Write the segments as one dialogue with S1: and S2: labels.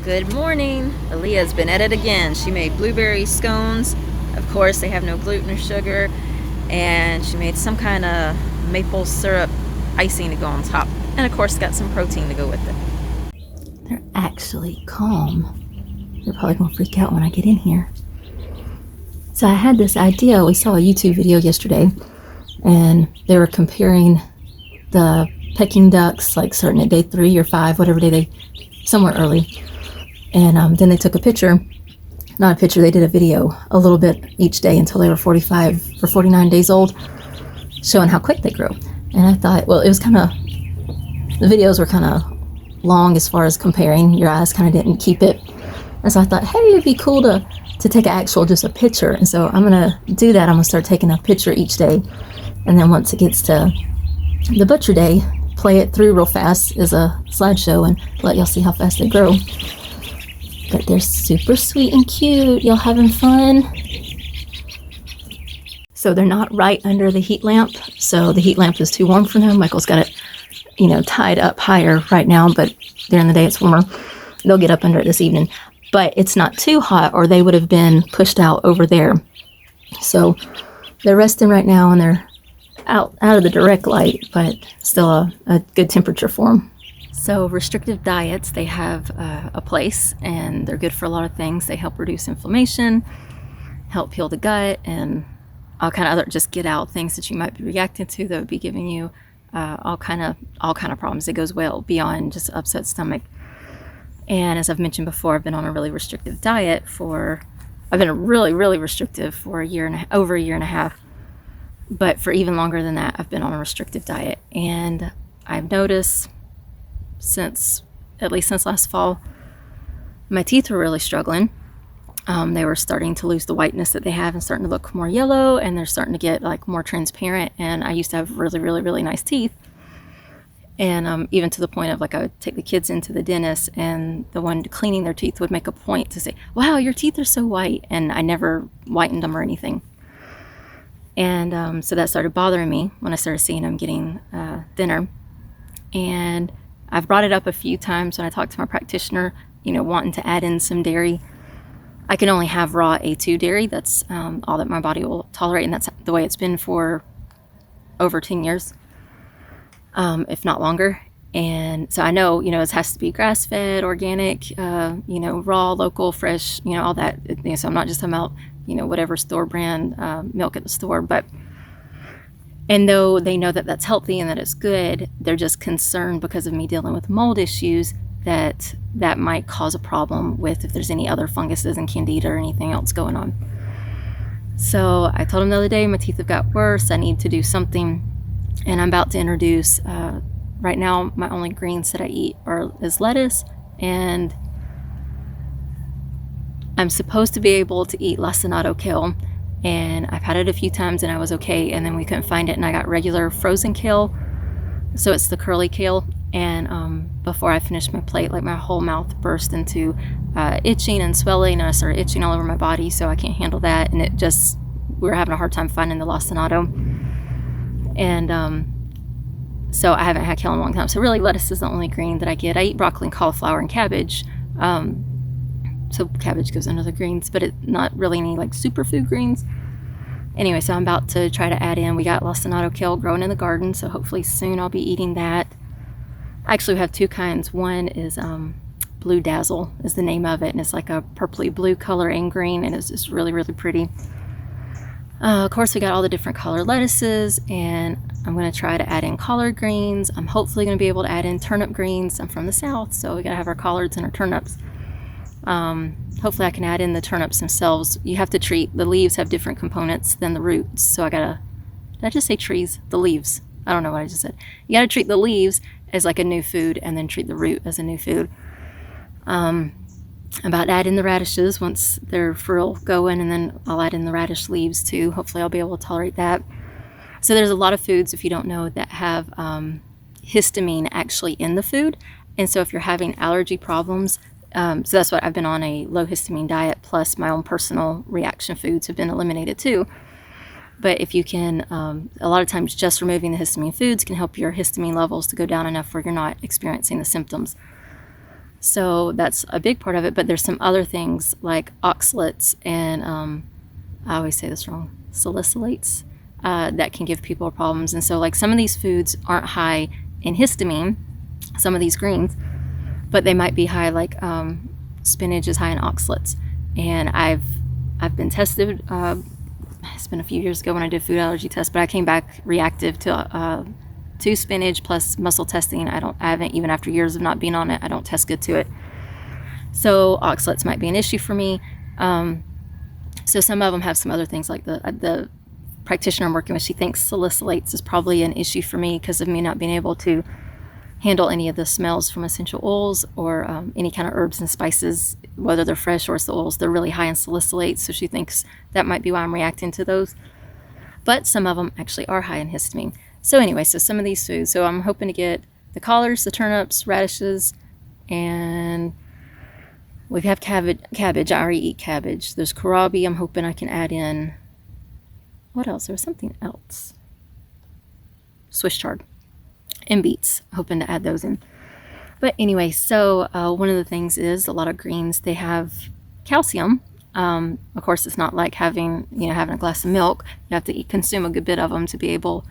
S1: Good morning. Aaliyah's been at it again. She made blueberry scones. Of course, they have no gluten or sugar. And she made some kind of maple syrup icing to go on top. And of course, got some protein to go with it.
S2: They're actually calm. They're probably going to freak out when I get in here. So I had this idea. We saw a YouTube video yesterday, and they were comparing the pecking ducks, like starting at day 3 or 5, whatever day they, somewhere early. And then they took a picture, not a picture, they did a video a little bit each day until they were 45 or 49 days old, showing how quick they grew. And I thought, well, it was kind of, the videos were kind of long as far as comparing. Your eyes kind of didn't keep it. And so I thought, hey, it'd be cool to take just a picture. And so I'm going to do that. I'm going to start taking a picture each day. And then once it gets to the butcher day, play it through real fast as a slideshow and let y'all see how fast they grow. But they're super sweet and cute. Y'all having fun? So they're not right under the heat lamp. So the heat lamp is too warm for them. Michael's got it, tied up higher right now, but during the day it's warmer. They'll get up under it this evening. But it's not too hot or they would have been pushed out over there. So they're resting right now and they're out of the direct light, but still a good temperature for them. So restrictive diets, they have a place and they're good for a lot of things. They help reduce inflammation, help heal the gut, and all kind of other just get out things that you might be reacting to that would be giving you all kind of problems. It goes well beyond just upset stomach. And as I've mentioned before, I've been on a really restrictive diet I've been really, really restrictive for over a year and a half. But for even longer than that, I've been on a restrictive diet. And I've noticed at least since last fall, my teeth were really struggling. They were starting to lose the whiteness that they have and starting to look more yellow, and they're starting to get like more transparent. And I used to have really, really, really nice teeth. And even to the point of like I would take the kids into the dentist and the one cleaning their teeth would make a point to say, wow, your teeth are so white. And I never whitened them or anything. And so that started bothering me when I started seeing them getting thinner. And I've brought it up a few times when I talked to my practitioner, wanting to add in some dairy. I can only have raw A2 dairy. That's all that my body will tolerate. And that's the way it's been for over 10 years. If not longer. And so I know, it has to be grass-fed, organic, raw, local, fresh, all that. So I'm not just talking about, whatever store brand milk at the store. And though they know that that's healthy and that it's good, they're just concerned because of me dealing with mold issues that might cause a problem with if there's any other funguses and candida or anything else going on. So I told them the other day, my teeth have got worse. I need to do something. And I'm about to introduce, right now, my only greens that I eat is lettuce, and I'm supposed to be able to eat lacinato kale, and I've had it a few times and I was okay, and then we couldn't find it, and I got regular frozen kale, so it's the curly kale, and before I finished my plate, like my whole mouth burst into itching and swelling, and I started itching all over my body, so I can't handle that, and we were having a hard time finding the lacinato. And so I haven't had kale in a long time. So really lettuce is the only green that I get. I eat broccoli and cauliflower and cabbage. So cabbage goes under the greens, but it's not really any like superfood greens. Anyway, so I'm about to try to add in. We got lacinato kale growing in the garden, so hopefully soon I'll be eating that. Actually, we have two kinds. One is Blue Dazzle is the name of it, and it's like a purpley blue color and green, and it's just really, really pretty. Of course, we got all the different color lettuces, and I'm going to try to add in collard greens. I'm hopefully going to be able to add in turnip greens. I'm from the south, so we got to have our collards and our turnips. Hopefully I can add in the turnips themselves. You have to treat, the leaves have different components than the roots, so did I just say trees? The leaves. I don't know what I just said. You got to treat the leaves as like a new food, and then treat the root as a new food. I'm about to add in the radishes once they're for real going, and then I'll add in the radish leaves too. Hopefully I'll be able to tolerate that. So there's a lot of foods, if you don't know, that have histamine actually in the food. And so if you're having allergy problems, so that's what I've been on, a low histamine diet, plus my own personal reaction foods have been eliminated too. But if you can, a lot of times just removing the histamine foods can help your histamine levels to go down enough where you're not experiencing the symptoms. So that's a big part of it. But there's some other things like oxalates and I always say this wrong, salicylates, that can give people problems. And so like some of these foods aren't high in histamine, some of these greens, but they might be high, like spinach is high in oxalates. And I've been tested. It's been a few years ago when I did food allergy test, but I came back reactive to spinach plus muscle testing. I haven't, even after years of not being on it, I don't test good to it. So oxalates might be an issue for me. So some of them have some other things, like the practitioner I'm working with, she thinks salicylates is probably an issue for me because of me not being able to handle any of the smells from essential oils or any kind of herbs and spices, whether they're fresh or it's the oils. They're really high in salicylates, so she thinks that might be why I'm reacting to those. But some of them actually are high in histamine. So anyway, so some of these foods. So I'm hoping to get the collards, the turnips, radishes, and we have cabbage. I already eat cabbage. There's kohlrabi. I'm hoping I can add in, what else? There was something else. Swiss chard and beets. Hoping to add those in. But anyway, so one of the things is a lot of greens, they have calcium. Of course, it's not like having a glass of milk. You have to consume a good bit of them to be able.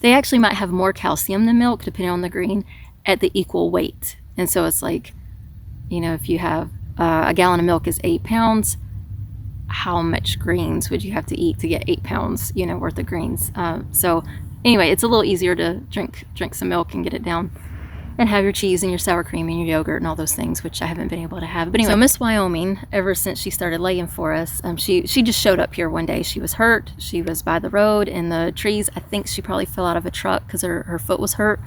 S2: They actually might have more calcium than milk, depending on the green, at the equal weight. And so it's like, if you have a gallon of milk is 8 pounds, how much greens would you have to eat to get 8 pounds, worth of greens? So anyway, it's a little easier to drink some milk and get it down, and have your cheese and your sour cream and your yogurt and all those things, which I haven't been able to have. But anyway, so Miss Wyoming, ever since she started laying for us, she just showed up here one day. She was hurt. She was by the road in the trees. I think she probably fell out of a truck because her foot was hurt.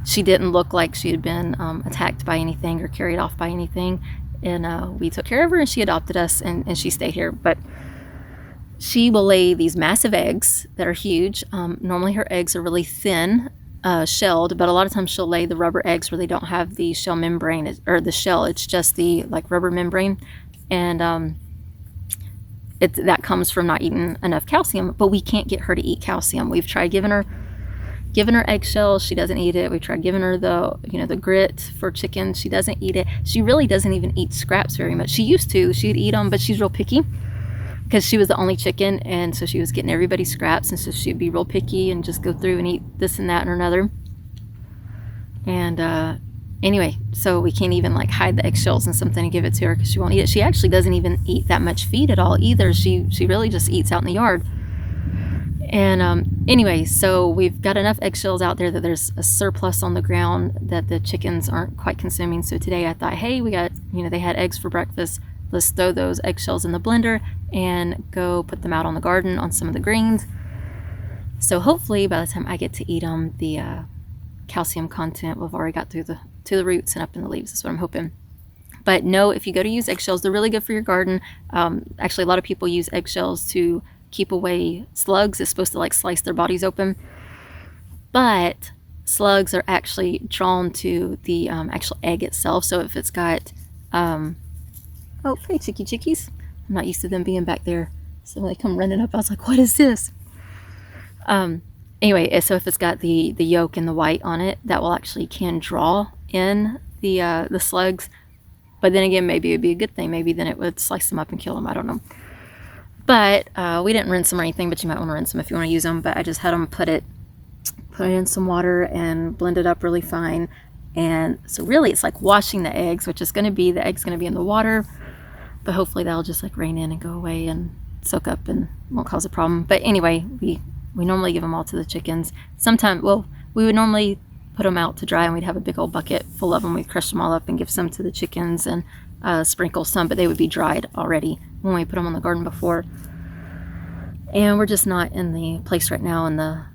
S2: She didn't look like she had been attacked by anything or carried off by anything. And we took care of her, and she adopted us, and she stayed here. But she will lay these massive eggs that are huge. Normally her eggs are really thin, shelled, but a lot of times she'll lay the rubber eggs where they don't have the shell membrane or the shell. It's just the rubber membrane, and that comes from not eating enough calcium. But we can't get her to eat calcium. We've tried giving her eggshells. She doesn't eat it. We tried giving her the grit for chicken. She doesn't eat it. She really doesn't even eat scraps very much. She used to. She'd eat them, but she's real picky because she was the only chicken, and so she was getting everybody's scraps, and so she'd be real picky and just go through and eat this and that and another. And anyway, so we can't even hide the eggshells and something and give it to her because she won't eat it. She actually doesn't even eat that much feed at all either. She really just eats out in the yard. And anyway, so we've got enough eggshells out there that there's a surplus on the ground that the chickens aren't quite consuming. So today I thought, hey, we got, they had eggs for breakfast. Let's throw those eggshells in the blender and go put them out on the garden on some of the greens. So hopefully by the time I get to eat them, the calcium content will have already got to the roots and up in the leaves. That's what I'm hoping. But no, if you go to use eggshells, they're really good for your garden. Actually, a lot of people use eggshells to keep away slugs. It's supposed to slice their bodies open. But slugs are actually drawn to the actual egg itself. So if it's got oh, hey, chickies. I'm not used to them being back there. So when they come running up, I was like, what is this? Anyway, so if it's got the yolk and the white on it, that will actually can draw in the slugs. But then again, maybe it'd be a good thing. Maybe then it would slice them up and kill them. I don't know. But we didn't rinse them or anything, but you might want to rinse them if you want to use them. But I just had them put it in some water and blend it up really fine. And so really it's like washing the eggs, which is going to be, the egg's going to be in the water. But hopefully that'll just rain in and go away and soak up and won't cause a problem. But anyway, we normally give them all to the chickens. Sometimes, we would normally put them out to dry, and we'd have a big old bucket full of them. We'd crush them all up and give some to the chickens and sprinkle some, but they would be dried already when we put them on the garden before. And we're just not in the place right now in the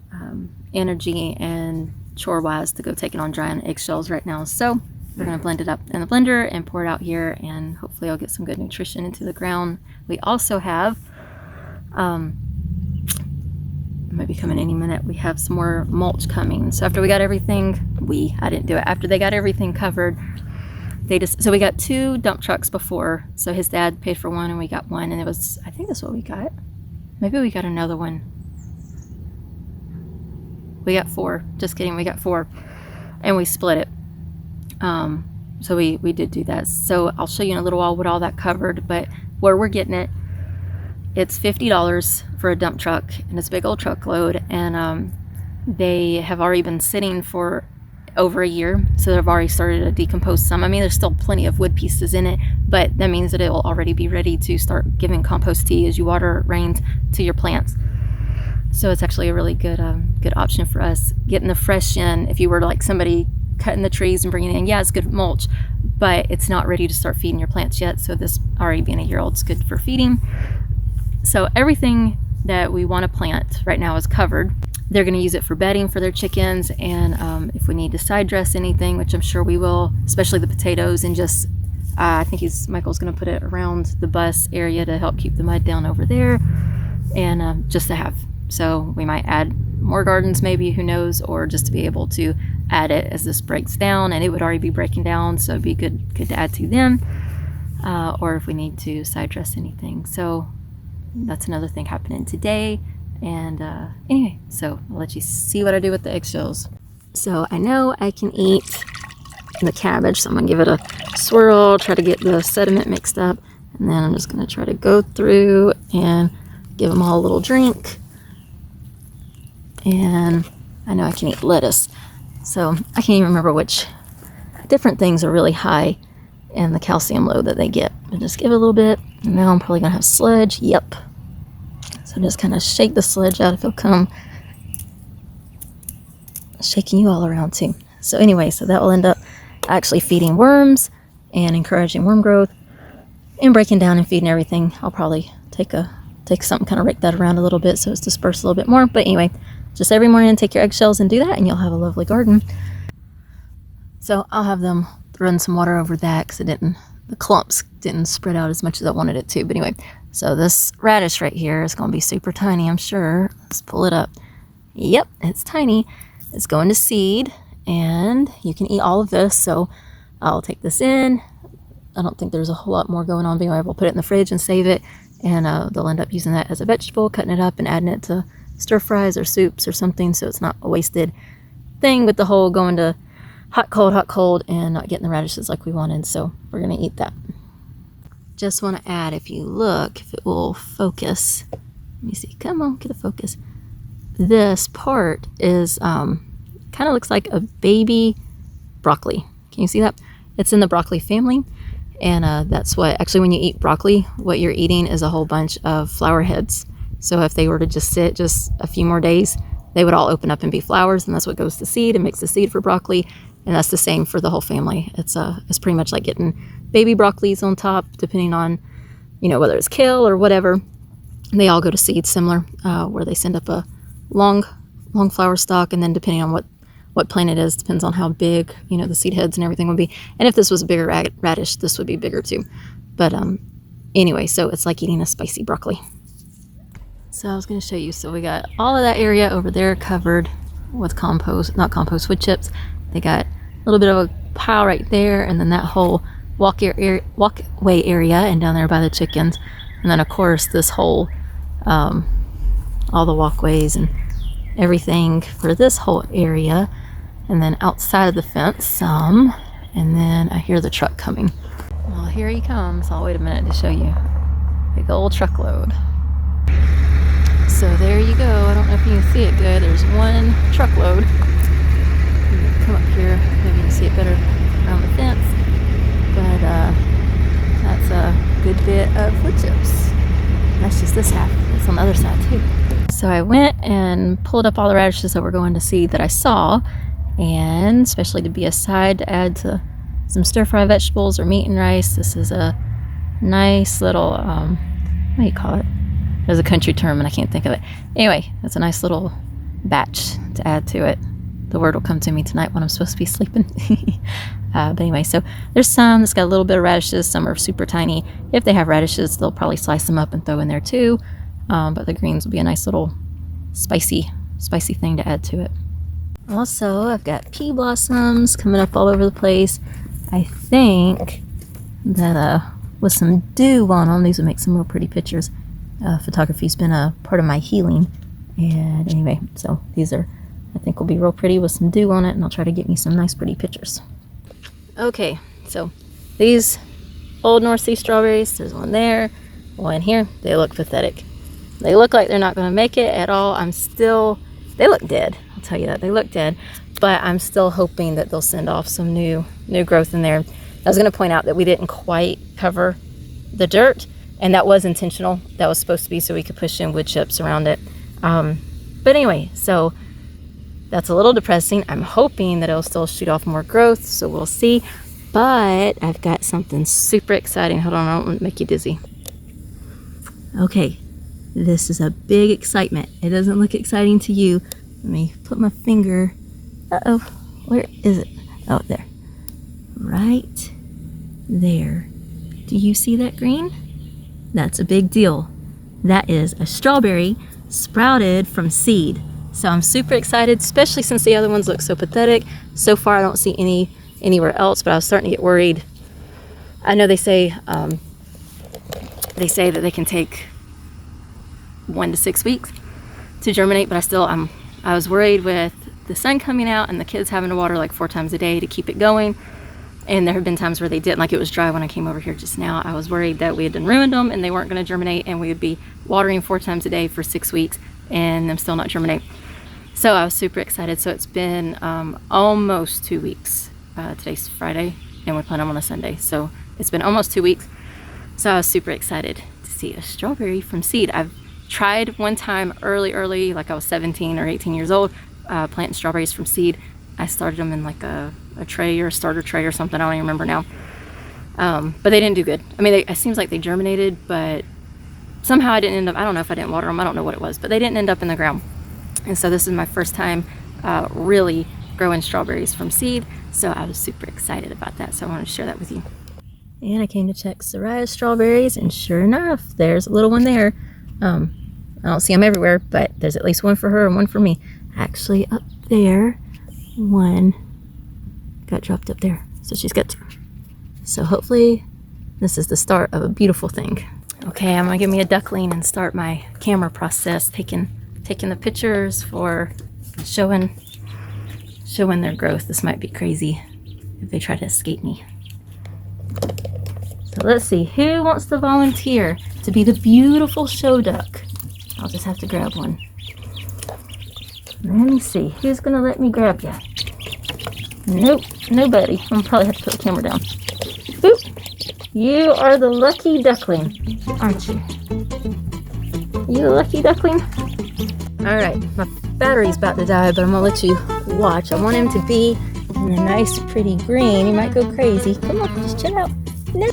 S2: energy and chore-wise to go take it on drying eggshells right now. So we're going to blend it up in the blender and pour it out here, and hopefully I'll get some good nutrition into the ground. We also have, might be coming any minute, we have some more mulch coming. So after we got everything, I didn't do it, after they got everything covered, so we got 2 dump trucks before. So his dad paid for one and we got one, and it was, I think that's what we got. Maybe we got another one. We got 4. Just kidding, we got 4. And we split it. So we did do that. So I'll show you in a little while what all that covered, but where we're getting it, it's $50 for a dump truck, and it's a big old truckload, and they have already been sitting for over a year, so they've already started to decompose some. I mean, there's still plenty of wood pieces in it, but that means that it will already be ready to start giving compost tea as you water it rains to your plants. So it's actually a really good good option for us. Getting the fresh in, if you were like somebody cutting the trees and bringing it in, yeah, it's good mulch, but it's not ready to start feeding your plants yet. So this already being a year old is good for feeding. So everything that we want to plant right now is covered. They're going to use it for bedding for their chickens, and if we need to side dress anything, which I'm sure we will, especially the potatoes, and just I think Michael's going to put it around the bus area to help keep the mud down over there, and just to have. So we might add more gardens, maybe, who knows, or just to be able to add it as this breaks down, and it would already be breaking down, so it'd be good to add to them, or if we need to side dress anything. So that's another thing happening today. And anyway, so I'll let you see what I do with the eggshells. So I know I can eat the cabbage, so I'm gonna give it a swirl, try to get the sediment mixed up, and then I'm just gonna try to go through and give them all a little drink. And I know I can eat lettuce, so I can't even remember which different things are really high in the calcium load that they get. But just give it a little bit, and now I'm probably gonna have sludge. Yep. So just kind of shake the sludge out if it'll come. Shaking you all around too. So anyway, so that will end up actually feeding worms and encouraging worm growth and breaking down and feeding everything. I'll probably take something, kind of rake that around a little bit so it's dispersed a little bit more. But anyway, just every morning take your eggshells and do that, and you'll have a lovely garden. So I'll have them run some water over that because the clumps didn't spread out as much as I wanted it to. But anyway, so this radish right here is going to be super tiny, I'm sure. Let's pull it up. Yep, it's tiny. It's going to seed, and you can eat all of this. So I'll take this in. I don't think there's a whole lot more going on. Being able to put it in the fridge and save it, and they'll end up using that as a vegetable, cutting it up and adding it to stir fries or soups or something, so it's not a wasted thing with the whole going to hot, cold, and not getting the radishes like we wanted. So we're going to eat that. Just want to add, if you look, if it will focus, let me see, come on, get a focus. This part is kind of looks like a baby broccoli. Can you see that? It's in the broccoli family, and that's what, actually when you eat broccoli, what you're eating is a whole bunch of flower heads. So if they were to just sit just a few more days, they would all open up and be flowers, and that's what goes to seed and makes the seed for broccoli. And that's the same for the whole family. It's pretty much like getting baby broccolis on top, depending on, whether it's kale or whatever. They all go to seed similar, where they send up a long flower stalk, and then depending on what plant it is, depends on how big, the seed heads and everything would be. And if this was a bigger radish, this would be bigger too. But anyway, so it's like eating a spicy broccoli. So I was going to show you. So we got all of that area over there covered with wood chips. They got a little bit of a pile right there, and then that whole walkway area, and down there by the chickens, and then of course this whole all the walkways and everything for this whole area, and then outside of the fence some, and then I hear the truck coming. Well, here he comes. I'll wait a minute to show you. Big old truckload. So there you go. I don't know if you can see it good. There's one truckload. Come up here, maybe you can see it better around the fence, but that's a good bit of wood chips. That's just this half. It's on the other side too. So I went and pulled up all the radishes that were going to seed that I saw, and especially to be a side to add to some stir-fry vegetables or meat and rice. This is a nice little what do you call it? There's a country term and I can't think of it. Anyway, that's a nice little batch to add to it. The word will come to me tonight when I'm supposed to be sleeping. But anyway, so there's some that's got a little bit of radishes. Some are super tiny. If they have radishes, they'll probably slice them up and throw in there too. But the greens will be a nice little spicy thing to add to it. Also, I've got pea blossoms coming up all over the place. I think that with some dew on them, these would make some real pretty pictures. Photography's been a part of my healing. And anyway, so these are, I think, will be real pretty with some dew on it, and I'll try to get me some nice pretty pictures. Okay, So these old North Sea strawberries, there's one there, one here. They look pathetic. They look like they're not going to make it at all. They look dead. I'll tell you that. They look dead. But I'm still hoping that they'll send off some new growth in there. I was going to point out that we didn't quite cover the dirt, and that was intentional. That was supposed to be so we could push in wood chips around it. But anyway, so that's a little depressing. I'm hoping that it'll still shoot off more growth, so we'll see. But I've got something super exciting. Hold on, I don't want to make you dizzy. Okay, this is a big excitement. It doesn't look exciting to you. Let me put my finger. Uh-oh, where is it? Oh, there. Right there. Do you see that green? That's a big deal. That is a strawberry sprouted from seed. So I'm super excited, especially since the other ones look so pathetic. So far, I don't see anywhere else, but I was starting to get worried. I know they say that they can take 1 to 6 weeks to germinate, but I was worried with the sun coming out and the kids having to water like 4 times a day to keep it going. And there have been times where they didn't, like it was dry when I came over here just now. I was worried that we had ruined them and they weren't going to germinate, and we would be watering 4 times a day for 6 weeks and them still not germinate. So I was super excited. So it's been almost 2 weeks. Today's Friday and we plant them on a Sunday. So it's been almost 2 weeks. So I was super excited to see a strawberry from seed. I've tried one time early, like I was 17 or 18 years old, planting strawberries from seed. I started them in like a tray or a starter tray or something. I don't even remember now. But they didn't do good. I mean, it seems like they germinated, but somehow I didn't end up, I don't know if I didn't water them. I don't know what it was, but they didn't end up in the ground. And so this is my first time really growing strawberries from seed. So I was super excited about that. So I wanted to share that with you. And I came to check Soraya's strawberries, and sure enough, there's a little one there. I don't see them everywhere, but there's at least one for her and one for me. Actually, up there, one got dropped up there. So she's got 2. So hopefully this is the start of a beautiful thing. Okay, I'm gonna give me a duckling and start my camera process, taking the pictures for showing their growth. This might be crazy if they try to escape me. So let's see, who wants to volunteer to be the beautiful show duck? I'll just have to grab one. Let me see, who's gonna let me grab you? Nope, nobody. I'm probably have to put the camera down. Oop! You are the lucky duckling, aren't you? You the lucky duckling? Alright, my battery's about to die, but I'm gonna let you watch. I want him to be in a nice, pretty green. He might go crazy. Come on, just chill out. No.